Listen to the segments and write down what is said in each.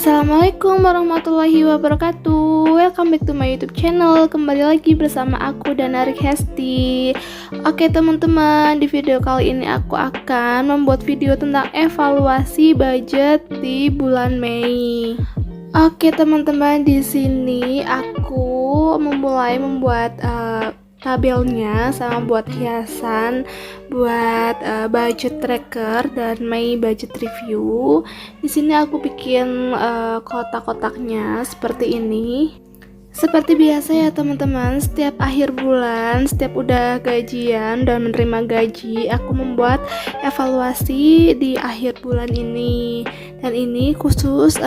Assalamualaikum warahmatullahi wabarakatuh. Welcome back to my YouTube channel. Kembali lagi bersama aku Danarik Hesti. Oke teman-teman, di video kali ini aku akan membuat video tentang evaluasi budget di bulan Mei. Oke teman-teman, di sini aku memulai membuat tabelnya sama buat hiasan, buat budget tracker dan Mei budget review. Di sini aku bikin kotak-kotaknya seperti ini. Seperti biasa ya teman-teman, setiap akhir bulan, setiap udah gajian dan menerima gaji, aku membuat evaluasi di akhir bulan ini. Dan ini khusus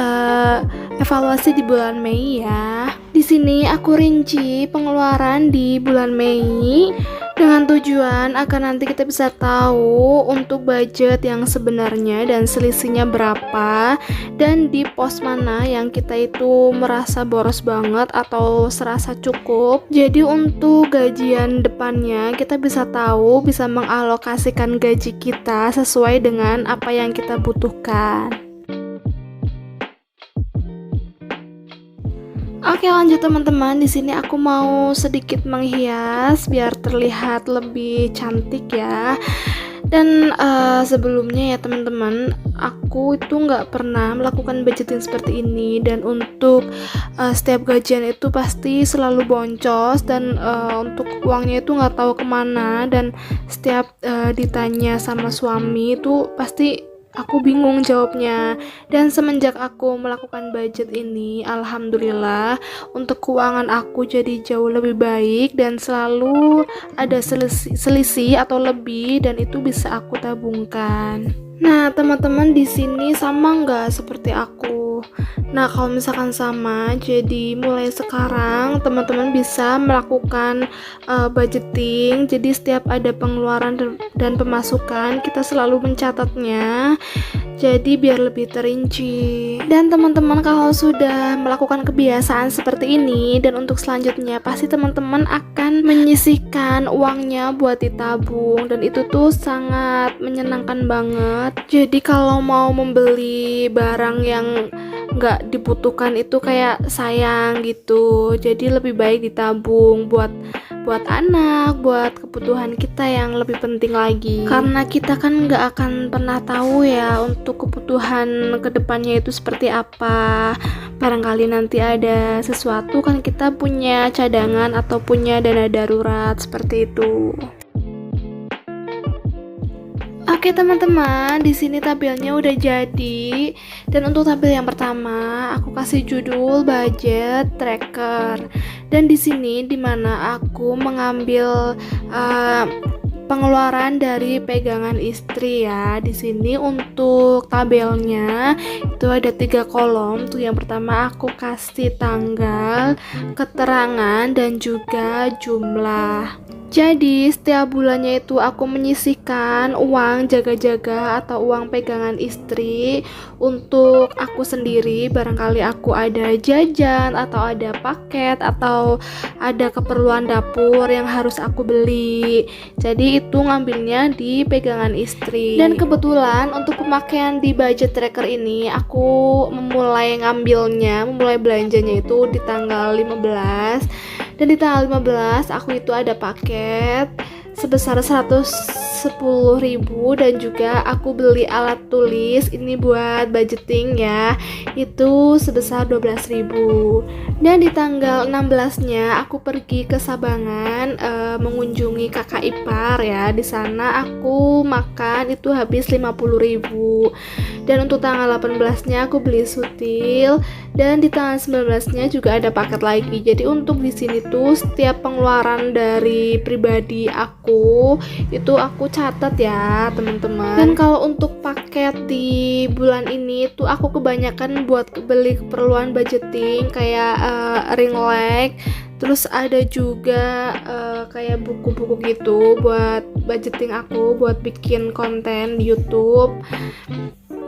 evaluasi di bulan Mei ya. Di sini aku rinci pengeluaran di bulan Mei dengan tujuan agar nanti kita bisa tahu untuk budget yang sebenarnya dan selisihnya berapa, dan di pos mana yang kita itu merasa boros banget atau serasa cukup. Jadi untuk gajian depannya kita bisa tahu, bisa mengalokasikan gaji kita sesuai dengan apa yang kita butuhkan. Oke, lanjut teman-teman. Di sini aku mau sedikit menghias biar terlihat lebih cantik ya. Dan sebelumnya ya teman-teman, aku itu nggak pernah melakukan budgeting seperti ini. Dan untuk setiap gajian itu pasti selalu boncos, dan untuk uangnya itu nggak tahu kemana. Dan setiap ditanya sama suami itu pasti aku bingung jawabnya. Dan semenjak aku melakukan budget ini, alhamdulillah untuk keuangan aku jadi jauh lebih baik dan selalu ada selisih atau lebih, dan itu bisa aku tabungkan. Nah teman-teman, di sini sama nggak seperti aku? Nah kalau misalkan sama, jadi mulai sekarang teman-teman bisa melakukan budgeting. Jadi setiap ada pengeluaran dan pemasukan, kita selalu mencatatnya, jadi biar lebih terinci. Dan teman-teman kalau sudah melakukan kebiasaan seperti ini, dan untuk selanjutnya pasti teman-teman akan menyisihkan uangnya buat ditabung, dan itu tuh sangat menyenangkan banget. Jadi kalau mau membeli barang yang nggak dibutuhkan itu kayak sayang gitu, jadi lebih baik ditabung buat anak, buat kebutuhan kita yang lebih penting lagi, karena kita kan nggak akan pernah tahu ya untuk kebutuhan kedepannya itu seperti apa. Barangkali nanti ada sesuatu, kan kita punya cadangan atau punya dana darurat seperti itu. Oke teman-teman, di sini tabelnya udah jadi. Dan untuk tabel yang pertama, aku kasih judul budget tracker. Dan di sini dimana aku mengambil pengeluaran dari pegangan istri ya. Di sini untuk tabelnya itu ada 3 kolom. Tuh yang pertama aku kasih tanggal, keterangan, dan juga jumlah. Jadi setiap bulannya itu aku menyisihkan uang jaga-jaga atau uang pegangan istri untuk aku sendiri. Barangkali aku ada jajan atau ada paket atau ada keperluan dapur yang harus aku beli. Jadi itu ngambilnya di pegangan istri. Dan kebetulan untuk pemakaian di budget tracker ini, aku memulai belanjanya itu di tanggal 15. Dan di tanggal 15 aku itu ada paket sebesar 110.000, dan juga aku beli alat tulis ini buat budgeting ya, itu sebesar 12.000. Dan di tanggal 16-nya aku pergi ke Sabangan mengunjungi kakak ipar ya. Di sana aku makan itu habis 50.000. Dan untuk tanggal 18-nya aku beli sutil, dan di tanggal 19-nya juga ada paket lagi. Jadi untuk di sini tuh setiap pengeluaran dari pribadi aku itu aku catat ya teman-teman. Dan kalau untuk paket di bulan ini tuh aku kebanyakan buat beli keperluan budgeting kayak ring light. Terus ada juga kayak buku-buku gitu buat budgeting aku, buat bikin konten di YouTube.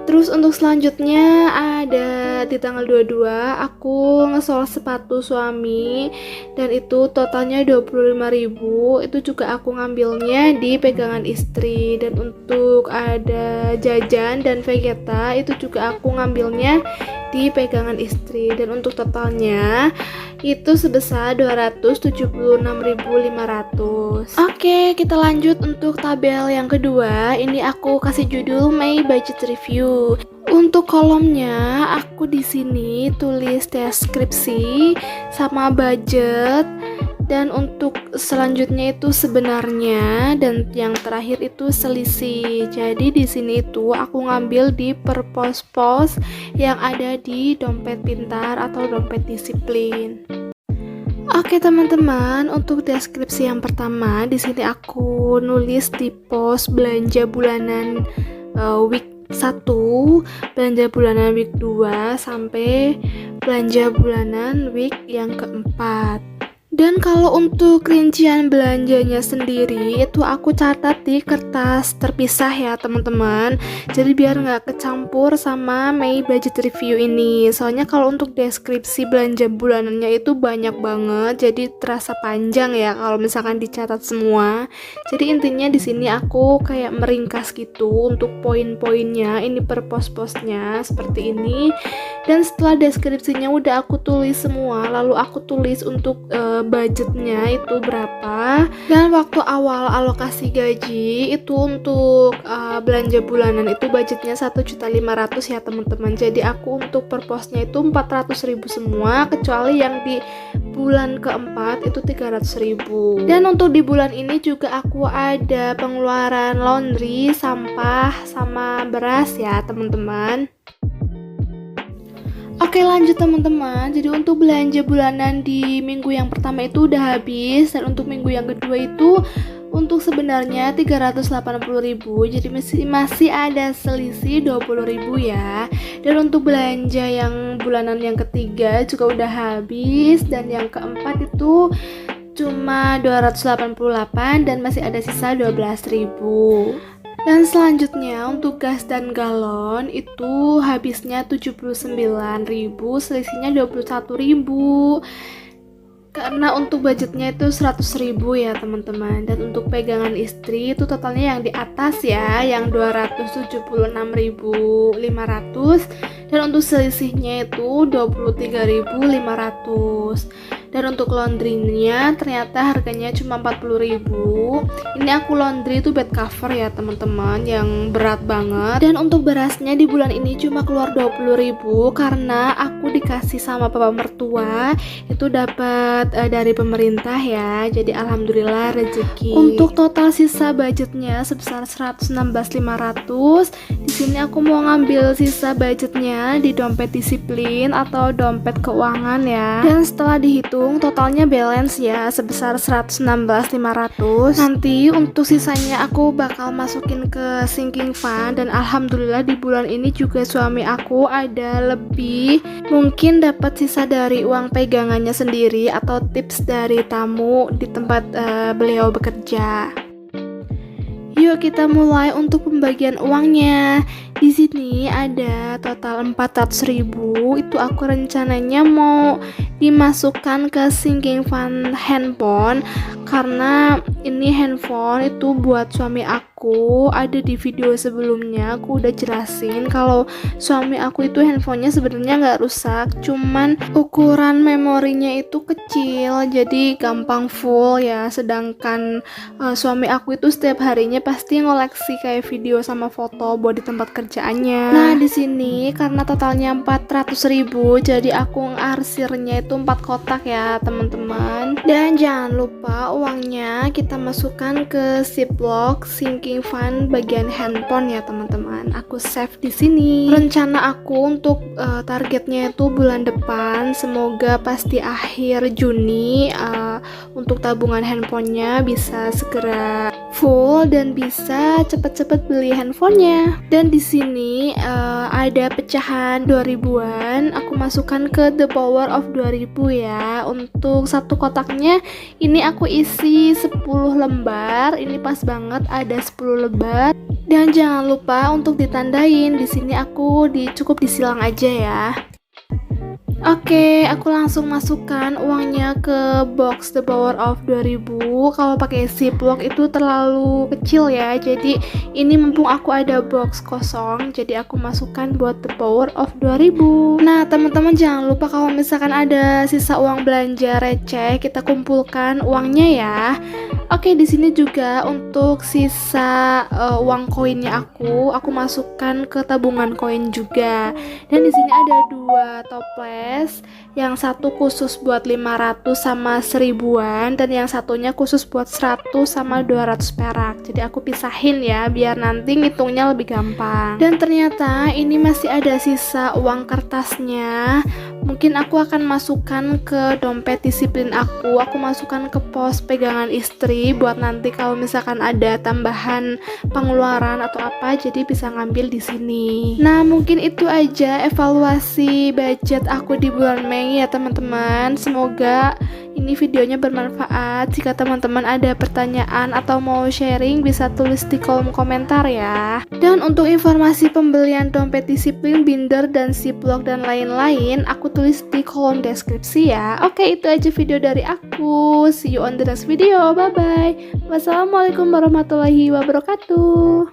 Terus untuk selanjutnya ada di tanggal 22 aku ngesol sepatu suami, dan itu totalnya 25.000. Itu juga aku ngambilnya di pegangan istri. Dan untuk ada jajan dan vegeta itu juga aku ngambilnya di pegangan istri, dan untuk totalnya itu sebesar 276.500. Oke, kita lanjut untuk tabel yang kedua. Ini aku kasih judul May Budget Review. Untuk kolomnya aku di sini tulis deskripsi sama budget, dan untuk selanjutnya itu sebenarnya, dan yang terakhir itu selisih. Jadi di sini itu aku ngambil di per pos-pos yang ada di dompet pintar atau dompet disiplin. Oke teman-teman, untuk deskripsi yang pertama di sini aku nulis di pos belanja bulanan week 1, belanja bulanan week 2 sampai belanja bulanan week yang keempat. Dan kalau untuk rincian belanjanya sendiri itu aku catat di kertas terpisah ya teman-teman. Jadi biar nggak kecampur sama May Budget Review ini. Soalnya kalau untuk deskripsi belanja bulanannya itu banyak banget, jadi terasa panjang ya kalau misalkan dicatat semua. Jadi intinya di sini aku kayak meringkas gitu untuk poin-poinnya, ini per pos-posnya seperti ini. Dan setelah deskripsinya udah aku tulis semua, lalu aku tulis untuk budgetnya itu berapa, dan waktu awal alokasi gaji itu untuk belanja bulanan itu budgetnya 1.500.000 ya teman-teman. Jadi aku untuk per posnya itu 400.000 semua, kecuali yang di bulan keempat itu 300.000. Dan untuk di bulan ini juga aku ada pengeluaran laundry, sampah, sama beras ya teman-teman. Oke lanjut teman-teman, jadi untuk belanja bulanan di minggu yang pertama itu udah habis, dan untuk minggu yang kedua itu untuk sebenarnya 380.000, jadi masih ada selisih 20.000 ya. Dan untuk belanja yang bulanan yang ketiga juga udah habis, dan yang keempat itu cuma 288 dan masih ada sisa 12.000. Dan selanjutnya untuk gas dan galon itu habisnya 79.000, selisihnya 21.000. Karena untuk budgetnya itu 100.000 ya teman-teman. Dan untuk pegangan istri itu totalnya yang di atas ya, yang 276.500, dan untuk selisihnya itu 23.500. Dan untuk laundrynya ternyata harganya cuma 40.000. Ini aku laundry itu bed cover ya teman-teman, yang berat banget. Dan untuk berasnya di bulan ini cuma keluar 20.000 karena aku dikasih sama papa mertua, itu dapat dari pemerintah ya. Jadi alhamdulillah rezeki. Untuk total sisa budgetnya sebesar 116.500. Di sini aku mau ngambil sisa budgetnya di dompet disiplin atau dompet keuangan ya. Dan setelah dihitung totalnya balance ya sebesar 116.500. Nanti untuk sisanya aku bakal masukin ke sinking fund, dan alhamdulillah di bulan ini juga suami aku ada lebih, mungkin dapat sisa dari uang pegangannya sendiri atau tips dari tamu di tempat beliau bekerja. Yuk kita mulai untuk pembagian uangnya. Di sini ada total 400.000, itu aku rencananya mau dimasukkan ke sinking fund handphone, karena ini handphone itu buat suami aku. Ada di video sebelumnya aku udah jelasin kalau suami aku itu handphonenya sebenarnya nggak rusak, cuman ukuran memorinya itu kecil jadi gampang full ya. Sedangkan suami aku itu setiap harinya pasti ngoleksi kayak video sama foto buat di tempat kerjaannya. Nah di sini karena totalnya 400.000, jadi aku arsirnya itu 4 kotak ya teman-teman. Dan jangan lupa uangnya kita masukkan ke Ziploc sinking fund bagian handphone ya teman-teman. Aku save di sini. Rencana aku untuk targetnya itu bulan depan, semoga pasti akhir Juni untuk tabungan handphonenya bisa segera full dan bisa cepet-cepet beli handphonenya. Dan di sini ada pecahan 2000-an, aku masukkan ke the power of 2000 ya. Untuk satu kotaknya ini aku isi 10 lembar, ini pas banget ada 10 lembar. Dan jangan lupa untuk ditandain, di sini aku cukup disilang aja ya. Oke, aku langsung masukkan uangnya ke box The Power of 2000. Kalau pakai Ziploc itu terlalu kecil ya. Jadi ini mumpung aku ada box kosong, jadi aku masukkan buat The Power of 2000. Nah, teman-teman jangan lupa kalau misalkan ada sisa uang belanja receh, kita kumpulkan uangnya ya. Oke, di sini juga untuk sisa uang koinnya aku masukkan ke tabungan koin juga. Dan di sini ada dua toples, yang satu khusus buat 500 sama 1000-an dan yang satunya khusus buat 100 sama 200 perak. Jadi aku pisahin ya biar nanti ngitungnya lebih gampang. Dan ternyata ini masih ada sisa uang kertasnya. Mungkin aku akan masukkan ke dompet disiplin aku masukkan ke pos pegangan istri buat nanti kalau misalkan ada tambahan pengeluaran atau apa, jadi bisa ngambil di sini. Nah, mungkin itu aja evaluasi budget aku di bulan Mei ya teman-teman. Semoga ini videonya bermanfaat. Jika teman-teman ada pertanyaan atau mau sharing, bisa tulis di kolom komentar ya. Dan untuk informasi pembelian dompet disiplin, binder, dan ziplock dan lain-lain, aku tulis di kolom deskripsi ya. Oke, itu aja video dari aku. See you on the next video. Bye-bye. Wassalamualaikum warahmatullahi wabarakatuh.